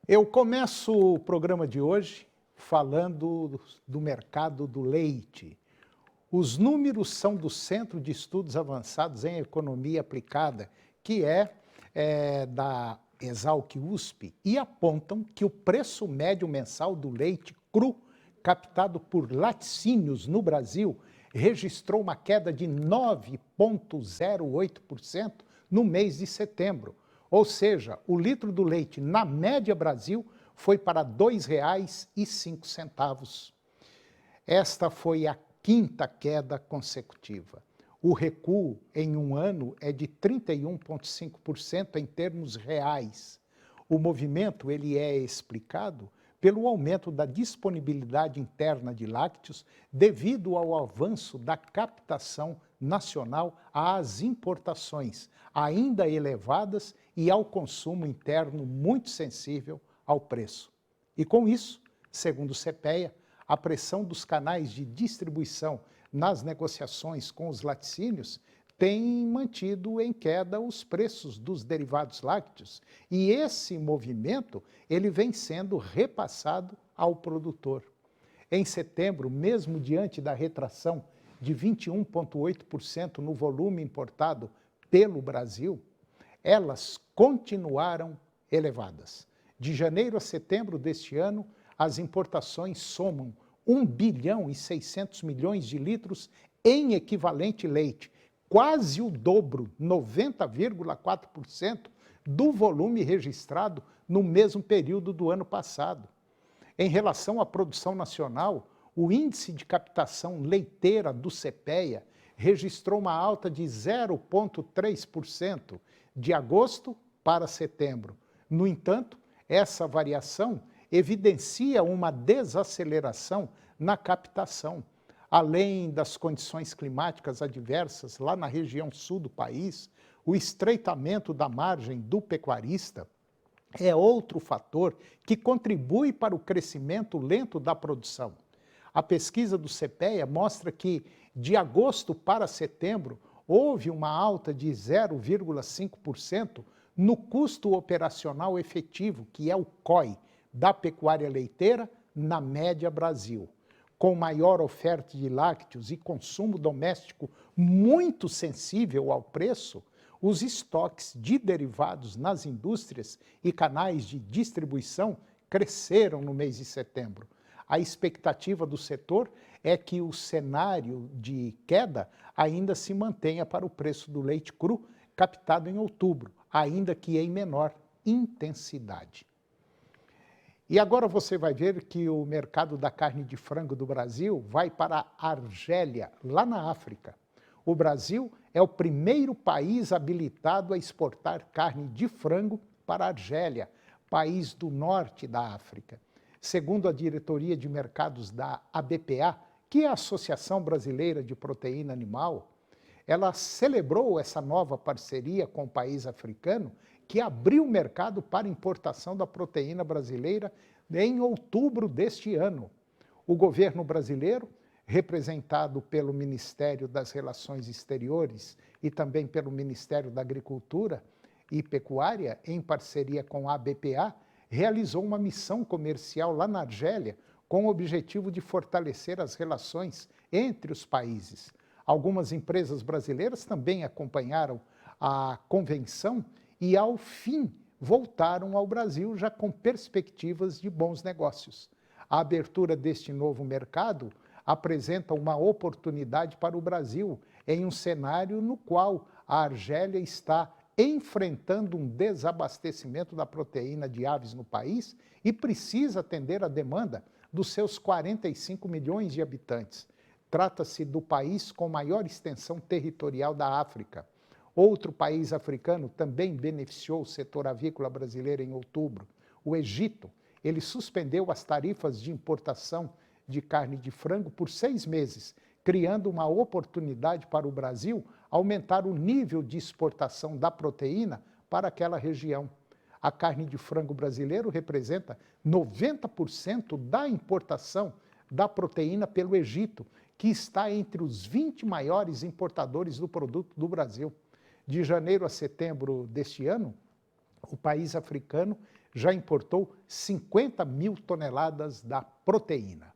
Eu começo o programa de hoje falando do mercado do leite. Os números são do Centro de Estudos Avançados em Economia Aplicada, que é da Exalc-USP, e apontam que o preço médio mensal do leite cru captado por laticínios no Brasil registrou uma queda de 9,08% no mês de setembro. Ou seja, o litro do leite, na média Brasil, foi para R$ 2,05. Esta foi a quinta queda consecutiva. O recuo em um ano é de 31,5% em termos reais. O movimento ele é explicado pelo aumento da disponibilidade interna de lácteos devido ao avanço da captação nacional às importações, ainda elevadas, e ao consumo interno muito sensível ao preço. E com isso, segundo o CPEA, a pressão dos canais de distribuição nas negociações com os laticínios tem mantido em queda os preços dos derivados lácteos, e esse movimento ele vem sendo repassado ao produtor. Em setembro, mesmo diante da retração de 21,8% no volume importado pelo Brasil, elas continuaram elevadas. De janeiro a setembro deste ano, as importações somam 1 bilhão e 600 milhões de litros em equivalente leite, quase o dobro, 90,4% do volume registrado no mesmo período do ano passado. Em relação à produção nacional, o índice de captação leiteira do CPEA registrou uma alta de 0,3% de agosto para setembro. No entanto, essa variação evidencia uma desaceleração na captação. Além das condições climáticas adversas lá na região sul do país, o estreitamento da margem do pecuarista é outro fator que contribui para o crescimento lento da produção. A pesquisa do CPEA mostra que, de agosto para setembro, houve uma alta de 0,5% no custo operacional efetivo, que é o COI, da pecuária leiteira na média Brasil. Com maior oferta de lácteos e consumo doméstico muito sensível ao preço, os estoques de derivados nas indústrias e canais de distribuição cresceram no mês de setembro. A expectativa do setor é que o cenário de queda ainda se mantenha para o preço do leite cru captado em outubro, ainda que em menor intensidade. E agora você vai ver que o mercado da carne de frango do Brasil vai para a Argélia, lá na África. O Brasil é o primeiro país habilitado a exportar carne de frango para a Argélia, país do norte da África. Segundo a diretoria de mercados da ABPA, que é a Associação Brasileira de Proteína Animal, ela celebrou essa nova parceria com o país africano, que abriu o mercado para importação da proteína brasileira em outubro deste ano. O governo brasileiro, representado pelo Ministério das Relações Exteriores e também pelo Ministério da Agricultura e Pecuária, em parceria com a ABPA, realizou uma missão comercial lá na Argélia com o objetivo de fortalecer as relações entre os países. Algumas empresas brasileiras também acompanharam a convenção e, ao fim, voltaram ao Brasil já com perspectivas de bons negócios. A abertura deste novo mercado apresenta uma oportunidade para o Brasil em um cenário no qual a Argélia está enfrentando um desabastecimento da proteína de aves no país e precisa atender a demanda dos seus 45 milhões de habitantes. Trata-se do país com maior extensão territorial da África. Outro país africano também beneficiou o setor avícola brasileiro em outubro. O Egito, ele suspendeu as tarifas de importação de carne de frango por 6 meses, criando uma oportunidade para o Brasil aumentar o nível de exportação da proteína para aquela região. A carne de frango brasileiro representa 90% da importação da proteína pelo Egito, que está entre os 20 maiores importadores do produto do Brasil. De janeiro a setembro deste ano, o país africano já importou 50 mil toneladas da proteína.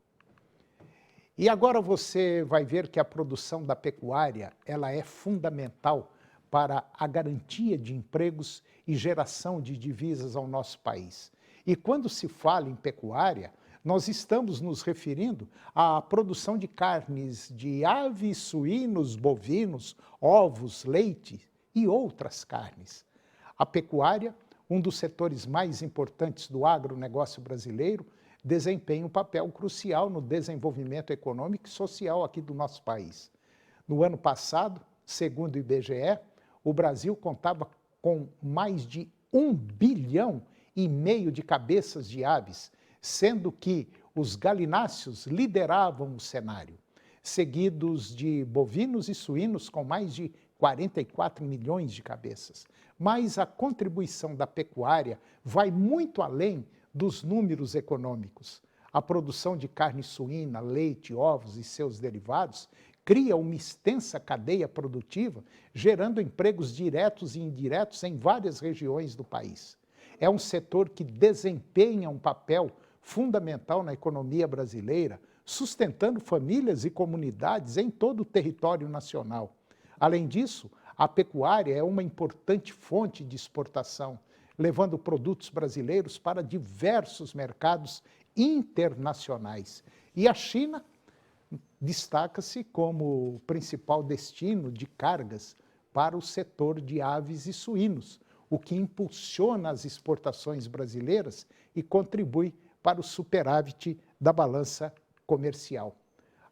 E agora você vai ver que a produção da pecuária ela é fundamental para a garantia de empregos e geração de divisas ao nosso país. E quando se fala em pecuária, nós estamos nos referindo à produção de carnes de aves, suínos, bovinos, ovos, leite e outras carnes. A pecuária, um dos setores mais importantes do agronegócio brasileiro, desempenha um papel crucial no desenvolvimento econômico e social aqui do nosso país. No ano passado, segundo o IBGE, o Brasil contava com mais de 1,5 bilhão de cabeças de aves, sendo que os galináceos lideravam o cenário, seguidos de bovinos e suínos com mais de 44 milhões de cabeças. Mas a contribuição da pecuária vai muito além dos números econômicos. A produção de carne suína, leite, ovos e seus derivados cria uma extensa cadeia produtiva, gerando empregos diretos e indiretos em várias regiões do país. É um setor que desempenha um papel fundamental na economia brasileira, sustentando famílias e comunidades em todo o território nacional. Além disso, a pecuária é uma importante fonte de exportação, levando produtos brasileiros para diversos mercados internacionais. E a China destaca-se como principal destino de cargas para o setor de aves e suínos, o que impulsiona as exportações brasileiras e contribui para o superávit da balança comercial.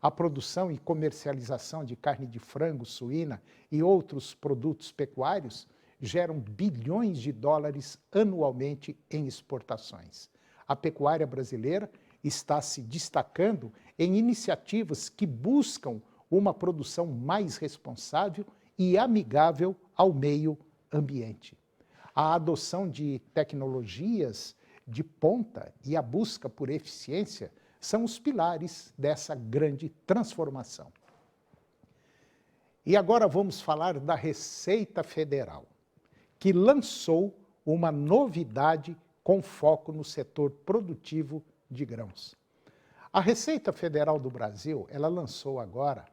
A produção e comercialização de carne de frango, suína e outros produtos pecuários geram bilhões de dólares anualmente em exportações. A pecuária brasileira está se destacando em iniciativas que buscam uma produção mais responsável e amigável ao meio ambiente. A adoção de tecnologias de ponta e a busca por eficiência são os pilares dessa grande transformação. E agora vamos falar da Receita Federal, que lançou uma novidade com foco no setor produtivo de grãos. A Receita Federal do Brasil, ela lançou agora,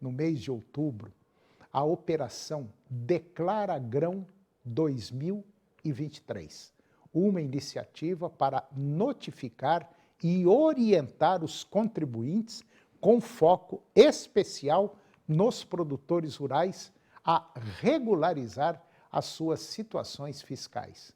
no mês de outubro, a Operação Declara Grão 2023, uma iniciativa para notificar e orientar os contribuintes com foco especial nos produtores rurais a regularizar as suas situações fiscais.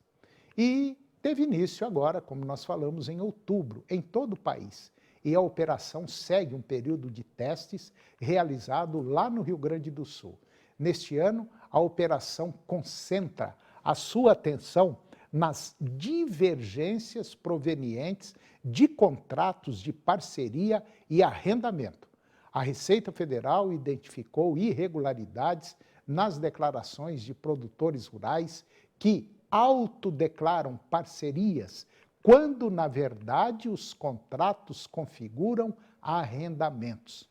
E teve início agora, como nós falamos, em outubro, em todo o país. E a operação segue um período de testes realizado lá no Rio Grande do Sul. Neste ano, a operação concentra a sua atenção nas divergências provenientes de contratos de parceria e arrendamento. A Receita Federal identificou irregularidades nas declarações de produtores rurais que autodeclaram parcerias, quando, na verdade, os contratos configuram arrendamentos.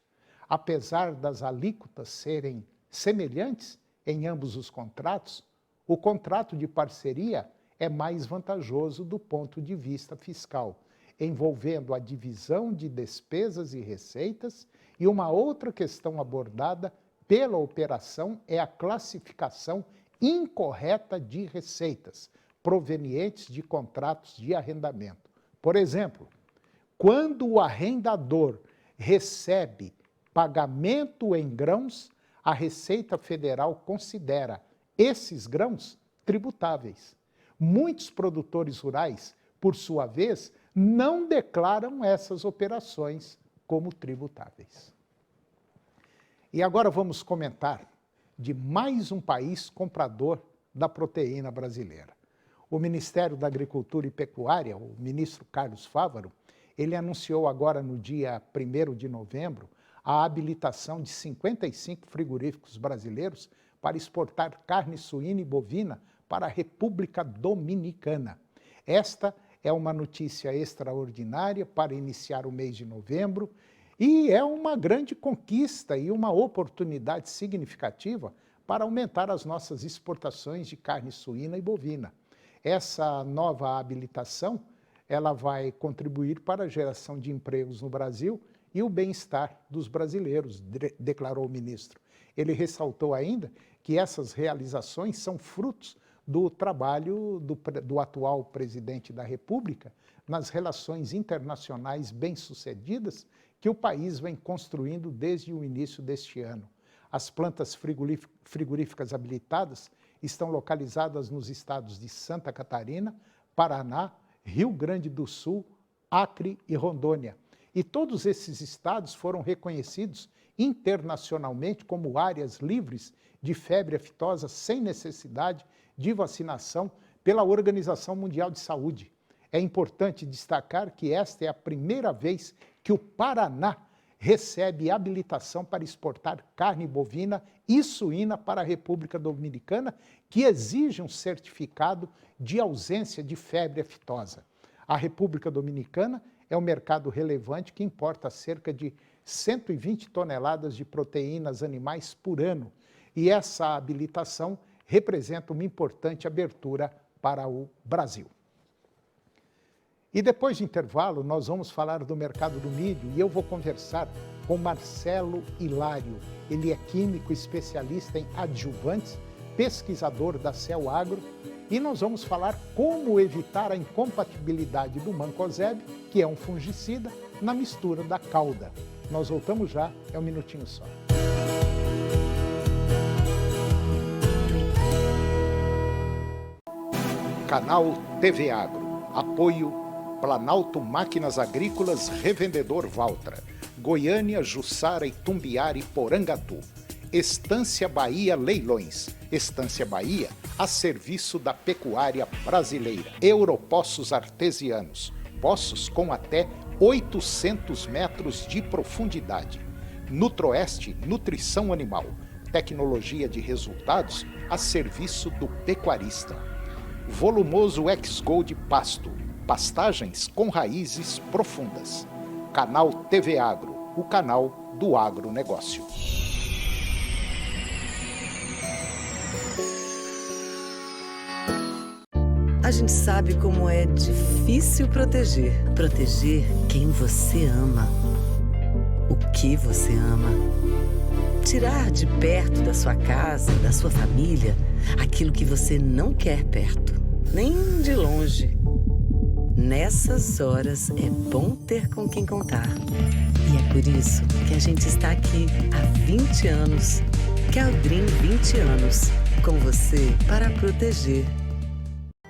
Apesar das alíquotas serem semelhantes em ambos os contratos, o contrato de parceria é mais vantajoso do ponto de vista fiscal, envolvendo a divisão de despesas e receitas, e uma outra questão abordada pela operação é a classificação incorreta de receitas provenientes de contratos de arrendamento. Por exemplo, quando o arrendador recebe pagamento em grãos, a Receita Federal considera esses grãos tributáveis. Muitos produtores rurais, por sua vez, não declaram essas operações como tributáveis. E agora vamos comentar de mais um país comprador da proteína brasileira. O Ministério da Agricultura e Pecuária, o ministro Carlos Fávaro, ele anunciou agora no dia 1º de novembro a habilitação de 55 frigoríficos brasileiros para exportar carne suína e bovina para a República Dominicana. Esta é uma notícia extraordinária para iniciar o mês de novembro e é uma grande conquista e uma oportunidade significativa para aumentar as nossas exportações de carne suína e bovina. Essa nova habilitação, ela vai contribuir para a geração de empregos no Brasil e o bem-estar dos brasileiros, declarou o ministro. Ele ressaltou ainda que essas realizações são frutos do trabalho do atual presidente da República nas relações internacionais bem-sucedidas que o país vem construindo desde o início deste ano. As plantas frigoríficas habilitadas estão localizadas nos estados de Santa Catarina, Paraná, Rio Grande do Sul, Acre e Rondônia. E todos esses estados foram reconhecidos internacionalmente como áreas livres de febre aftosa sem necessidade de vacinação pela Organização Mundial de Saúde. É importante destacar que esta é a primeira vez que o Paraná recebe habilitação para exportar carne bovina e suína para a República Dominicana, que exige um certificado de ausência de febre aftosa. A República Dominicana é um mercado relevante que importa cerca de 120 toneladas de proteínas animais por ano, e essa habilitação representa uma importante abertura para o Brasil. E depois do intervalo, nós vamos falar do mercado do milho e eu vou conversar com Marcelo Hilário. Ele é químico especialista em adjuvantes, pesquisador da Cell Agro, e nós vamos falar como evitar a incompatibilidade do mancozeb, que é um fungicida, na mistura da cauda. Nós voltamos já, é um minutinho só. Canal TV Agro. Apoio Planalto Máquinas Agrícolas Revendedor Valtra. Goiânia, Jussara, Itumbiara e Porangatu. Estância Bahia Leilões. Estância Bahia a serviço da pecuária brasileira. Europoços Artesianos. Poços com até 800 metros de profundidade. Nutroeste Nutrição Animal. Tecnologia de resultados a serviço do pecuarista. Volumoso X-Gold Pasto. Pastagens com raízes profundas. Canal TV Agro, o canal do agronegócio. A gente sabe como é difícil proteger. Proteger quem você ama. O que você ama. Tirar de perto da sua casa, da sua família, aquilo que você não quer perto, nem de longe. Nessas horas é bom ter com quem contar. E é por isso que a gente está aqui há 20 anos. Querdrim 20 anos. Com você para proteger.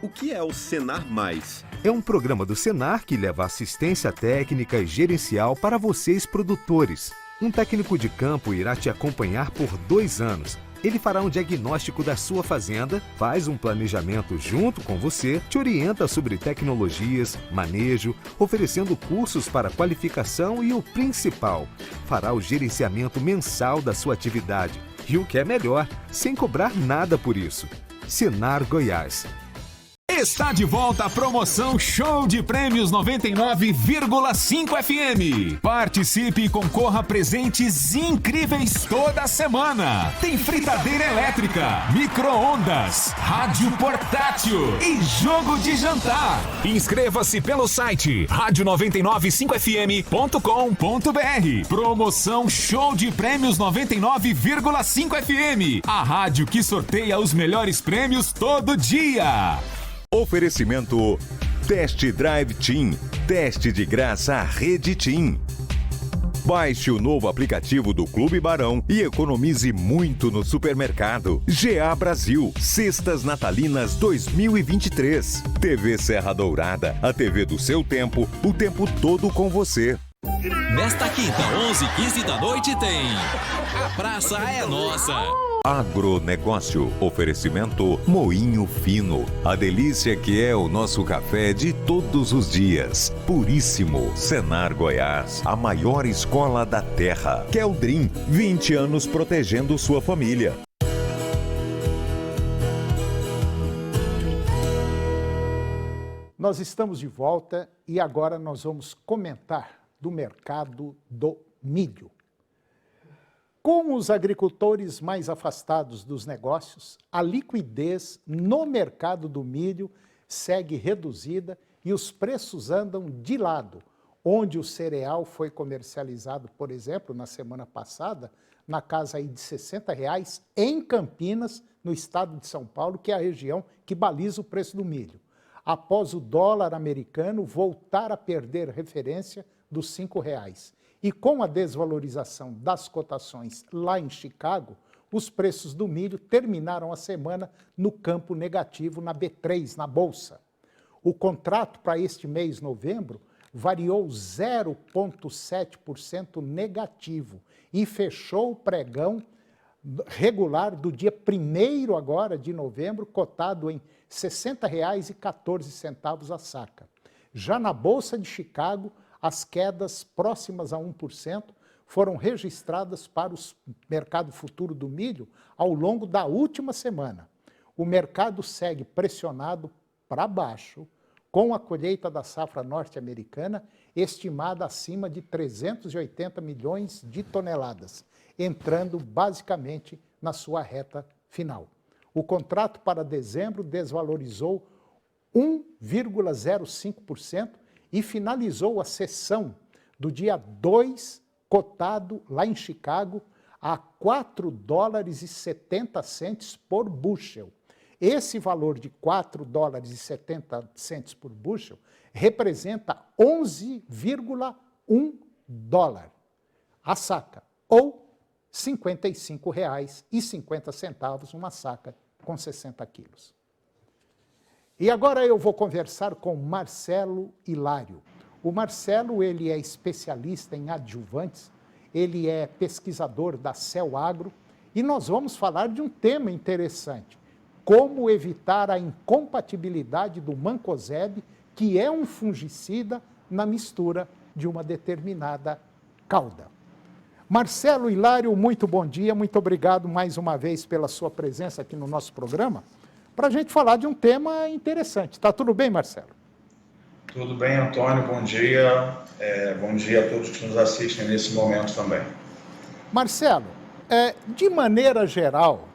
O que é o Senar Mais? É um programa do Senar que leva assistência técnica e gerencial para vocês produtores. Um técnico de campo irá te acompanhar por 2 anos. Ele fará um diagnóstico da sua fazenda, faz um planejamento junto com você, te orienta sobre tecnologias, manejo, oferecendo cursos para qualificação e o principal, fará o gerenciamento mensal da sua atividade. E o que é melhor, sem cobrar nada por isso. Senar Goiás. Está de volta a promoção Show de Prêmios 99,5 FM. Participe e concorra a presentes incríveis toda semana. Tem fritadeira elétrica, micro-ondas, rádio portátil e jogo de jantar. Inscreva-se pelo site radio995fm.com.br. Promoção Show de Prêmios 99,5 FM. A rádio que sorteia os melhores prêmios todo dia. Oferecimento Test Drive Team. Teste de graça Rede Team. Baixe o novo aplicativo do Clube Barão e economize muito no supermercado. GA Brasil, Cestas Natalinas 2023. TV Serra Dourada, a TV do seu tempo, o tempo todo com você. Nesta quinta, 11h15 da noite tem A Praça é Nossa. Agronegócio. Oferecimento Moinho Fino. A delícia que é o nosso café de todos os dias. Puríssimo. Senar Goiás. A maior escola da terra. Querdrim. 20 anos protegendo sua família. Nós estamos de volta e agora nós vamos comentar do mercado do milho. Com os agricultores mais afastados dos negócios, a liquidez no mercado do milho segue reduzida e os preços andam de lado, onde o cereal foi comercializado, por exemplo, na semana passada, na casa aí de R$ 60,00 em Campinas, no estado de São Paulo, que é a região que baliza o preço do milho, após o dólar americano voltar a perder referência dos R$ 5,00. E com a desvalorização das cotações lá em Chicago, os preços do milho terminaram a semana no campo negativo na B3, na Bolsa. O contrato para este mês, novembro, variou 0,7% negativo e fechou o pregão regular do dia 1º agora de novembro, cotado em R$ 60,14 a saca. Já na Bolsa de Chicago, as quedas próximas a 1% foram registradas para o mercado futuro do milho ao longo da última semana. O mercado segue pressionado para baixo, com a colheita da safra norte-americana estimada acima de 380 milhões de toneladas, entrando basicamente na sua reta final. O contrato para dezembro desvalorizou 1,05% e finalizou a sessão do dia 2, cotado lá em Chicago a R$ 4,70 por bushel. Esse valor de R$ 4,70 por bushel representa 11,1 dólar a saca, ou R$ 55,50 uma saca com 60 quilos. E agora eu vou conversar com Marcelo Hilário. O Marcelo, ele é especialista em adjuvantes, ele é pesquisador da Cel Agro e nós vamos falar de um tema interessante, como evitar a incompatibilidade do mancozeb, que é um fungicida, na mistura de uma determinada cauda. Marcelo Hilário, muito bom dia, muito obrigado mais uma vez pela sua presença aqui no nosso programa, para a gente falar de um tema interessante. Está tudo bem, Marcelo? Tudo bem, Antônio, bom dia. Bom dia a todos que nos assistem nesse momento também. Marcelo, de maneira geral,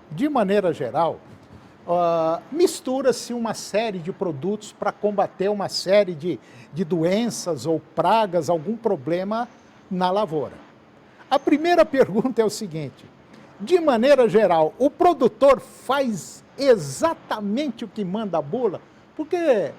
mistura-se uma série de produtos para combater uma série de doenças ou pragas, algum problema na lavoura. A primeira pergunta é o seguinte: de maneira geral, o produtor faz exatamente o que manda a bula? Porque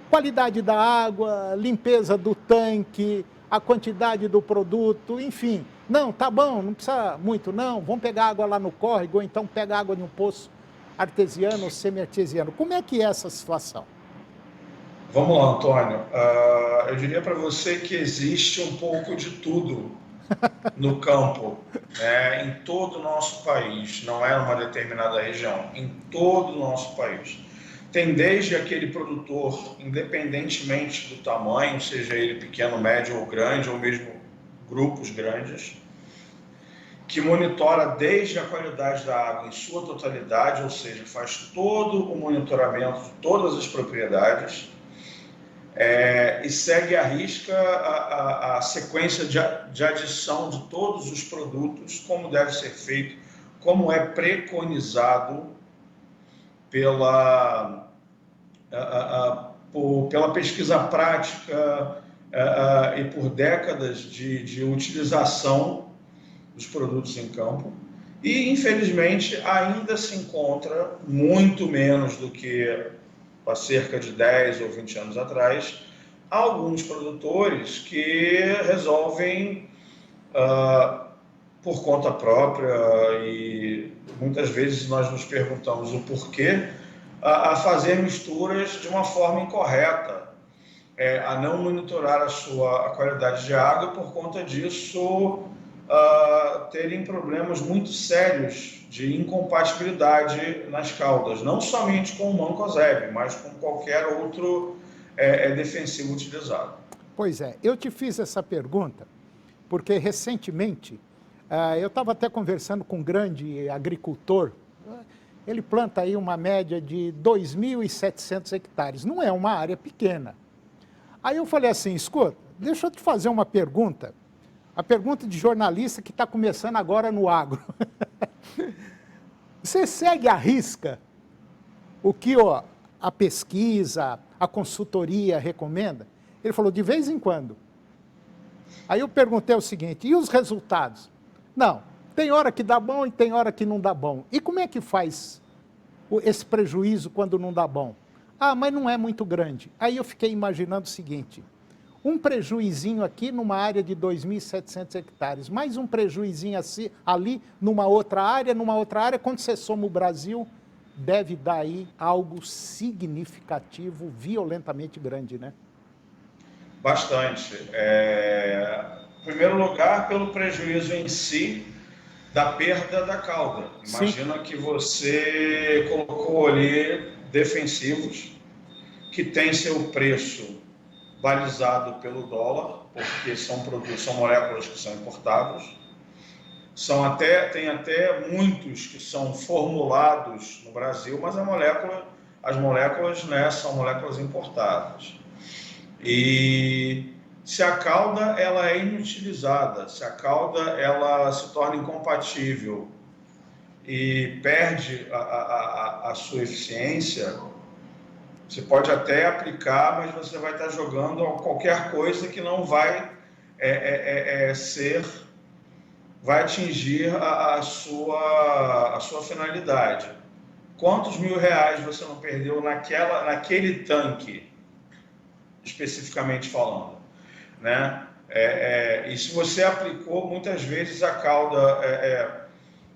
qualidade da água, limpeza do tanque, a quantidade do produto, enfim. Não, tá bom, não precisa muito não, vamos pegar água lá no córrego, ou então pega água de um poço artesiano ou semi-artesiano. Como é que é essa situação? Vamos lá, Antônio. Eu diria para você que existe um pouco de tudo no campo, né, em todo o nosso país, não é uma determinada região, em todo o nosso país. Tem desde aquele produtor, independentemente do tamanho, seja ele pequeno, médio ou grande, ou mesmo grupos grandes, que monitora desde a qualidade da água em sua totalidade, ou seja, faz todo o monitoramento de todas as propriedades, e segue à risca a sequência de adição de todos os produtos, como deve ser feito, como é preconizado pela pesquisa prática e por décadas de utilização dos produtos em campo. E, infelizmente, ainda se encontra muito menos do que há cerca de 10 ou 20 anos atrás, alguns produtores que resolvem, por conta própria, e muitas vezes nós nos perguntamos o porquê, a fazer misturas de uma forma incorreta, a não monitorar a qualidade de água, por conta disso terem problemas muito sérios de incompatibilidade nas caudas, não somente com o mancozeb, mas com qualquer outro defensivo utilizado. Pois é, eu te fiz essa pergunta porque recentemente eu estava até conversando com um grande agricultor. Ele planta aí uma média de 2.700 hectares, não é uma área pequena. Aí eu falei assim, escuta, deixa eu te fazer uma pergunta, a pergunta de jornalista que está começando agora no agro. Você segue à risca o que a pesquisa, a consultoria recomenda? Ele falou, de vez em quando. Aí eu perguntei o seguinte, e os resultados? Não, tem hora que dá bom e tem hora que não dá bom. E como é que faz esse prejuízo quando não dá bom? Ah, mas não é muito grande. Aí eu fiquei imaginando o seguinte, um prejuizinho aqui numa área de 2.700 hectares, mais um prejuizinho assim, ali numa outra área, quando você soma o Brasil, deve dar aí algo significativo, violentamente grande, né? Bastante. Em primeiro lugar, pelo prejuízo em si da perda da cauda. Imagina Sim. que você colocou ali defensivos que tem seu preço balizado pelo dólar, porque são produtos, são moléculas que são importadas. Tem até muitos que são formulados no Brasil, mas as moléculas, né, são moléculas importadas. E se a cauda ela é inutilizada, se a cauda ela se torna incompatível e perde a sua eficiência, você pode até aplicar, mas você vai estar jogando qualquer coisa que não vai vai atingir a sua finalidade. Quantos R$1.000 você não perdeu naquele tanque, especificamente falando, né? E se você aplicou, muitas vezes a cauda,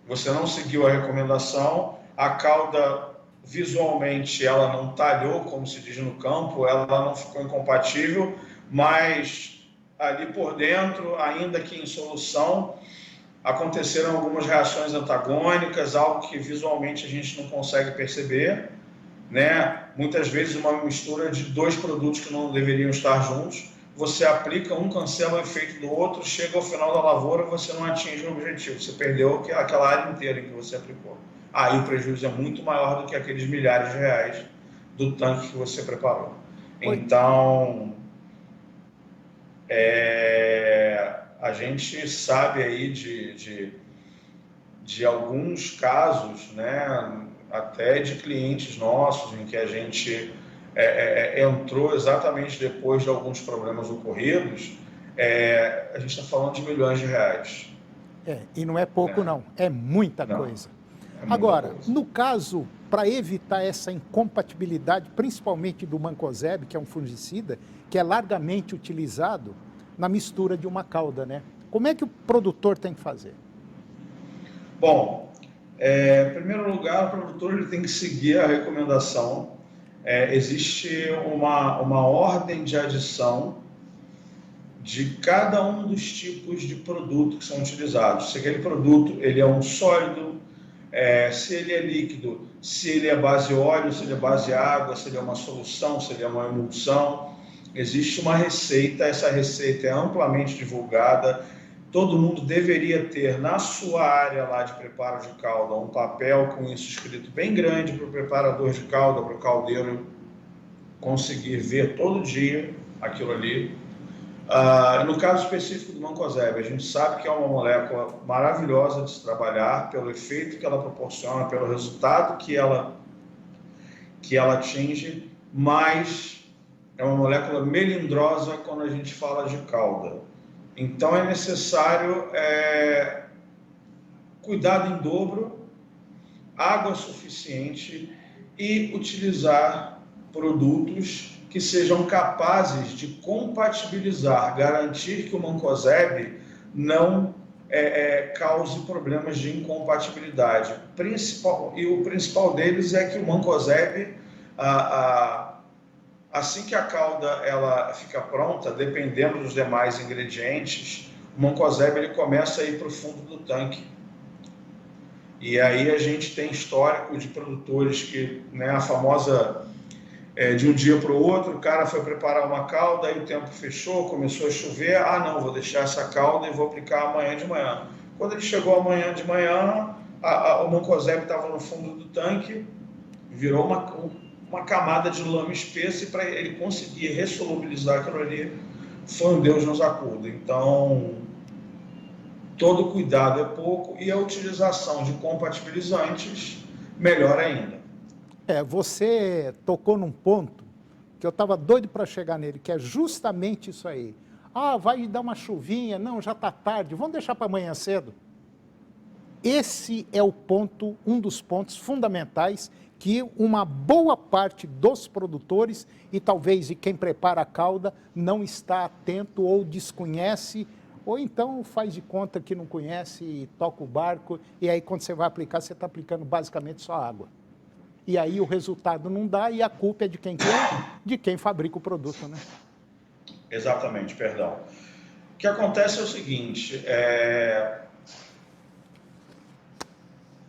você não seguiu a recomendação, a cauda visualmente ela não talhou, como se diz no campo, ela não ficou incompatível, mas ali por dentro, ainda que em solução, aconteceram algumas reações antagônicas, algo que visualmente a gente não consegue perceber, né? Muitas vezes uma mistura de dois produtos que não deveriam estar juntos, você aplica um, cancela o efeito do outro, chega ao final da lavoura, você não atinge o objetivo, você perdeu aquela área inteira em que você aplicou. Aí o prejuízo é muito maior do que aqueles milhares de reais do tanque que você preparou. Então, a gente sabe aí de alguns casos, né, até de clientes nossos, em que a gente entrou exatamente depois de alguns problemas ocorridos, a gente está falando de milhões de reais. E não é pouco não, é muita coisa. Agora, no caso, para evitar essa incompatibilidade, principalmente do mancozeb, que é um fungicida, que é largamente utilizado na mistura de uma cauda, né? Como é que o produtor tem que fazer? Bom, em primeiro lugar, o produtor ele tem que seguir a recomendação. Existe uma ordem de adição de cada um dos tipos de produto que são utilizados. Se aquele produto ele é um sólido, se ele é líquido, se ele é base óleo, se ele é base água, se ele é uma solução, se ele é uma emulsão. Existe uma receita, essa receita é amplamente divulgada. Todo mundo deveria ter na sua área lá de preparo de calda um papel com isso escrito bem grande para o preparador de calda, para o caldeiro conseguir ver todo dia aquilo ali. No caso específico do mancozeb, a gente sabe que é uma molécula maravilhosa de se trabalhar pelo efeito que ela proporciona, pelo resultado que ela atinge, mas é uma molécula melindrosa quando a gente fala de calda. Então é necessário cuidado em dobro, água suficiente e utilizar produtos que sejam capazes de compatibilizar, garantir que o mancozeb não cause problemas de incompatibilidade. O principal deles é que o mancozeb, assim que a calda ela fica pronta, dependendo dos demais ingredientes, o mancozeb ele começa a ir para o fundo do tanque. E aí a gente tem histórico de produtores que, né, a famosa de um dia para o outro, o cara foi preparar uma calda, aí o tempo fechou, começou a chover, não, vou deixar essa calda e vou aplicar amanhã de manhã. Quando ele chegou amanhã de manhã, o mancozeb estava no fundo do tanque, virou uma camada de lama espessa, e para ele conseguir ressolubilizar aquilo ali, foi um Deus nos acuda. Então, todo cuidado é pouco, e a utilização de compatibilizantes, melhor ainda. Você tocou num ponto que eu estava doido para chegar nele, que é justamente isso aí. Vai dar uma chuvinha, não, já está tarde, vamos deixar para amanhã cedo. Esse é o ponto, um dos pontos fundamentais que uma boa parte dos produtores e talvez de quem prepara a calda não está atento ou desconhece, ou então faz de conta que não conhece e toca o barco, e aí quando você vai aplicar, você está aplicando basicamente só água. E aí o resultado não dá e a culpa é de quem quer? De quem fabrica o produto, né? Exatamente, perdão. O que acontece é o seguinte,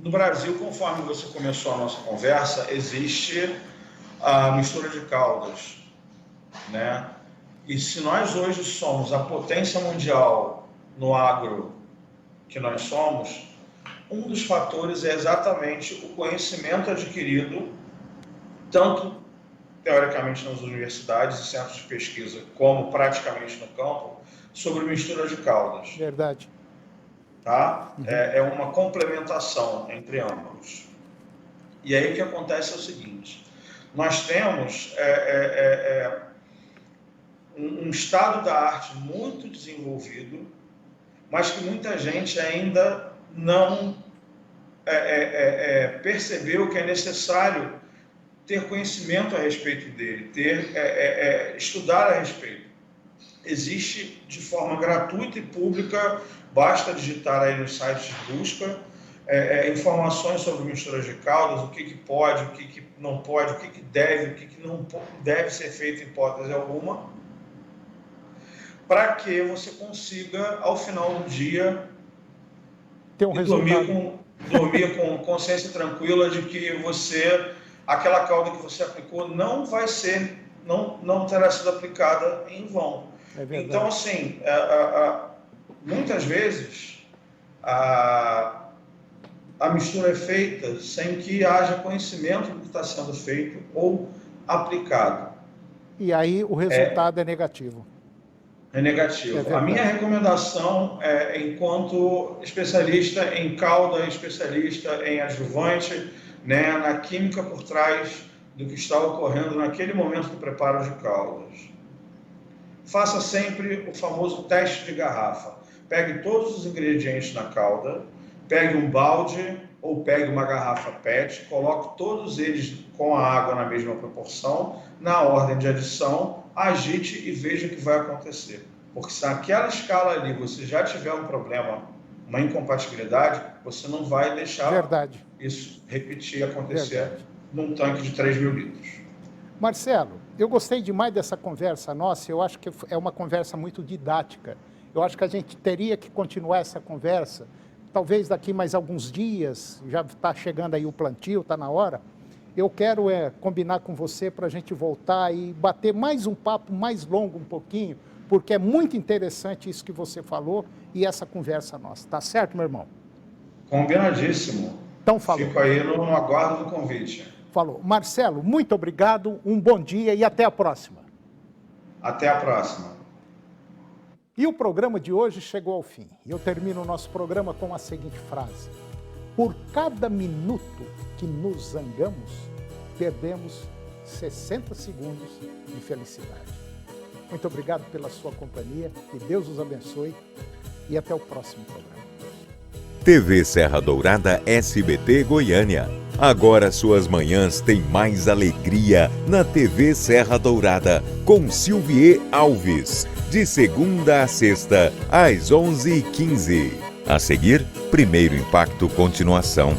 no Brasil, conforme você começou a nossa conversa, existe a mistura de caldas, né? E se nós hoje somos a potência mundial no agro que nós somos, um dos fatores é exatamente o conhecimento adquirido, tanto teoricamente nas universidades e centros de pesquisa, como praticamente no campo, sobre mistura de caldas. Verdade. Tá? É uma complementação entre ambos. E aí o que acontece é o seguinte, nós temos um estado da arte muito desenvolvido, mas que muita gente ainda não percebeu que é necessário ter conhecimento a respeito dele, estudar a respeito. Existe de forma gratuita e pública, basta digitar aí nos sites de busca, informações sobre misturas de caldas, o que pode, o que não pode, o que deve, o que não deve ser feito em hipótese alguma, para que você consiga, ao final do dia, ter um dormir com consciência tranquila de que aquela calda que você aplicou não vai ser, não terá sido aplicada em vão. Então, assim, muitas vezes a mistura é feita sem que haja conhecimento do que está sendo feito ou aplicado. E aí o resultado é negativo. É negativo. A minha recomendação enquanto especialista em calda, especialista em adjuvante, né, na química por trás do que está ocorrendo naquele momento do preparo de caldas. Faça sempre o famoso teste de garrafa. Pegue todos os ingredientes na calda, pegue um balde ou pegue uma garrafa PET, coloque todos eles com a água na mesma proporção, na ordem de adição, agite e veja o que vai acontecer. Porque se naquela escala ali você já tiver um problema, uma incompatibilidade, você não vai deixar isso repetir, acontecer num tanque de 3.000 litros. Marcelo, eu gostei demais dessa conversa nossa, eu acho que é uma conversa muito didática. Eu acho que a gente teria que continuar essa conversa, talvez daqui mais alguns dias, já está chegando aí o plantio, está na hora. Eu quero combinar com você para a gente voltar e bater mais um papo mais longo um pouquinho, porque é muito interessante isso que você falou e essa conversa nossa. Tá certo, meu irmão? Combinadíssimo. Então falou. Fico aí no aguardo do convite. Falou. Marcelo, muito obrigado, um bom dia e até a próxima. Até a próxima. E o programa de hoje chegou ao fim. E eu termino o nosso programa com a seguinte frase: por cada minuto que nos zangamos, perdemos 60 segundos de felicidade. Muito obrigado pela sua companhia, que Deus os abençoe e até o próximo programa. TV Serra Dourada SBT Goiânia. Agora suas manhãs têm mais alegria na TV Serra Dourada com Silvier Alves. De segunda a sexta, às 11h15. A seguir, Primeiro Impacto Continuação.